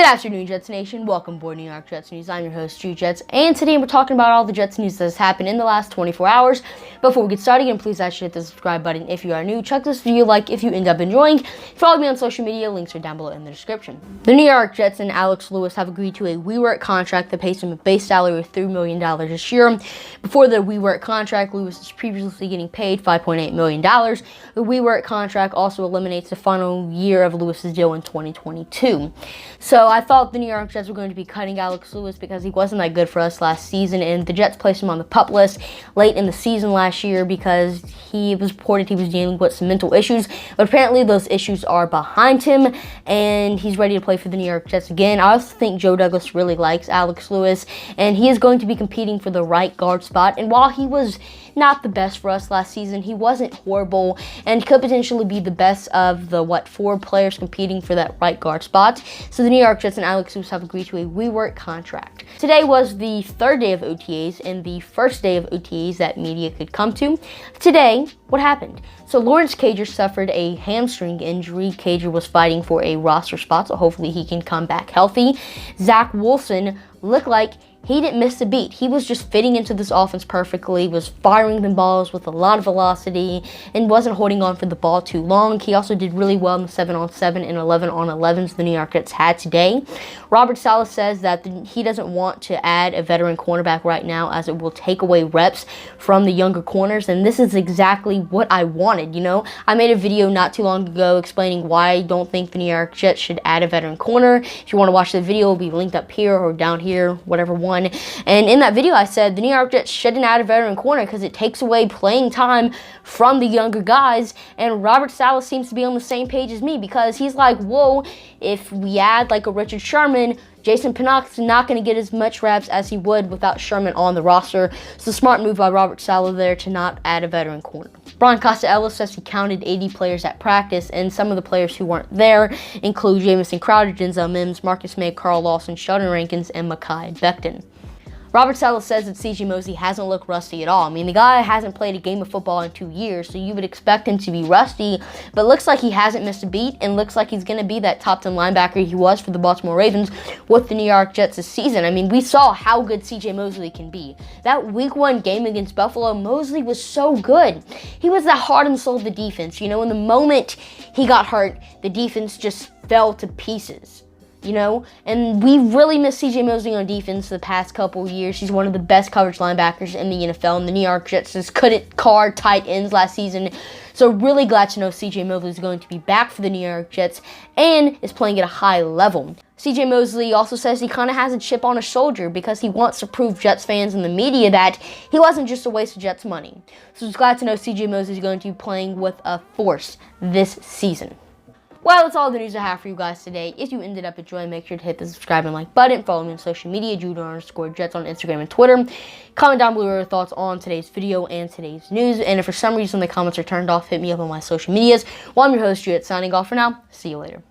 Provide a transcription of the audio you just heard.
Good afternoon, Jets Nation. Welcome aboard New York Jets News. I'm your host, Drew Jets, and today we're talking about all the Jets news that has happened in the last 24 hours. Before we get started, again, please actually hit the subscribe button if you are new. Check this video like if you end up enjoying. Follow me on social media. Links are down below in the description. The New York Jets and Alex Lewis have agreed to a Reworked contract that pays him a base salary of $3 million this year. Before the Reworked contract, Lewis was previously getting paid $5.8 million. The Reworked contract also eliminates the final year of Lewis's deal in 2022. So I thought the New York Jets were going to be cutting Alex Lewis because he wasn't that good for us last season, and the Jets placed him on the PUP list late in the season last year because he was reported he was dealing with some mental issues, but apparently those issues are behind him, and he's ready to play for the New York Jets again. I also think Joe Douglas really likes Alex Lewis, and he is going to be competing for the right guard spot, and while he was not the best for us last season, he wasn't horrible and could potentially be the best of the, four players competing for that right guard spot. So the New York Jets and Alex Lewis have agreed to a Reworked contract. Today was the third day of OTAs and the first day of OTAs that media could come to. Today, what happened? So Lawrence Cager suffered a hamstring injury. Cager was fighting for a roster spot, so hopefully he can come back healthy. Zach Wilson looked like he didn't miss a beat. He was just fitting into this offense perfectly, was firing the balls with a lot of velocity, and wasn't holding on for the ball too long. He also did really well in the 7-on-7 and 11-on-11s the New York Jets had today. Robert Saleh says that he doesn't want to add a veteran cornerback right now as it will take away reps from the younger corners, and this is exactly what I wanted, you know? I made a video not too long ago explaining why I don't think the New York Jets should add a veteran corner. If you want to watch the video, it will be linked up here or down here, whatever one. And in that video, I said the New York Jets shouldn't add a veteran corner because it takes away playing time from the younger guys. And Robert Saleh seems to be on the same page as me because he's like, whoa, if we add like a Richard Sherman, Jason Pinnock's not going to get as much reps as he would without Sherman on the roster. It's a smart move by Robert Saleh there to not add a veteran corner. Brian Costa-Ellis says he counted 80 players at practice, and some of the players who weren't there include Jamison Crowder, Denzel Mims, Marcus May, Carl Lawson, Sheldon Rankins, and Mekhi Becton. Robert Saleh says that CJ Mosley hasn't looked rusty at all. I mean, the guy hasn't played a game of football in 2 years, so you would expect him to be rusty, but looks like he hasn't missed a beat and looks like he's going to be that top 10 linebacker he was for the Baltimore Ravens with the New York Jets this season. I mean, we saw how good CJ Mosley can be. That Week 1 game against Buffalo, Mosley was so good. He was the heart and soul of the defense. You know, in the moment he got hurt, the defense just fell to pieces. You know, and we really missed CJ Mosley on defense the past couple of years. He's one of the best coverage linebackers in the NFL, and the New York Jets just couldn't guard tight ends last season. So really glad to know CJ Mosley is going to be back for the New York Jets and is playing at a high level. CJ Mosley also says he kind of has a chip on his shoulder because he wants to prove Jets fans and the media that he wasn't just a waste of Jets money. So it's glad to know CJ Mosley is going to be playing with a force this season. Well, that's all the news I have for you guys today. If you ended up enjoying, make sure to hit the subscribe and like button. Follow me on social media, Judo_Jets on Instagram and Twitter. Comment down below your thoughts on today's video and today's news. And if for some reason the comments are turned off, hit me up on my social medias. Well, I'm your host, Jets, signing off for now. See you later.